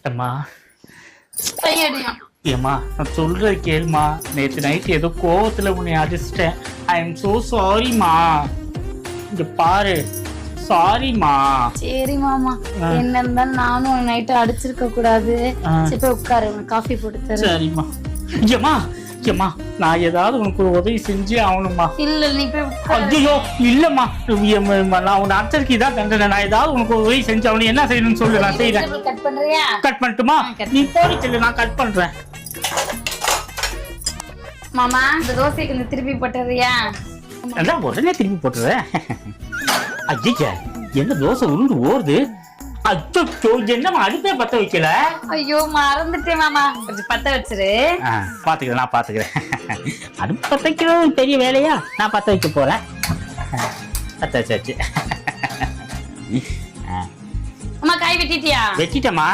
அம்மா கையடியும். ஏம்மா நான் சொல்றது கேளுமா. நேற்று நைட் ஏதோ கோவத்துல உன்னை அடிச்சிட்டேன். ஐ எம் சோ சாரிம்மா. இங்க பாரு, சாரிம்மா. சரி மாமா, என்ன இருந்தாலும் நானும் நைட்டு அடிச்சிருக்க கூடாது. சரி போய் உட்காரு, உனக்கு காஃபி போட்டு தரேன். சரிம்மா. ஏம்மா ஏம்மா நான் ஏதாவது உனக்கு ஒரு உதவி செஞ்சே ஆகணும்மா. இல்ல நீ போய் உட்காரு. ஐயோ இல்லம்மா, நான் உன்னை அடிச்சதுக்கு இதான் தண்டனை. நான் ஏதாவது உனக்கு ஒரு உதவி செஞ்சு அவனு என்ன செய்யணும்னு சொல்லு, நான் செய்யறேன். கட் பண்றியா? கட் பண்ணட்டுமா? நீ போடி சொல்லு, நான் கட் பண்றேன். மாமா இந்த தோசையை கொஞ்சம் திருப்பி போட்டுறியா? அதான் உடனே திருப்பி போட்டுறேன். ஐயா என்ன தோசை உருண்டு ஓடுது. அச்சோ என்னம்மா அடுப்பே பத்த வைக்கல. ஐயோ மறந்துட்டேன் மாமா, கொஞ்சம் பத்த வச்சிரு. பாத்துக்கிறேன், நான் பாத்துக்கிறேன். அடுப்பு பத்த வைக்கிறது பெரிய வேலையா? நான் பத்த வைக்க போறேன். பத்த வச்சாச்சு. அம்மா காய் வெட்டிட்டியா? வெட்டிட்டேம்மா.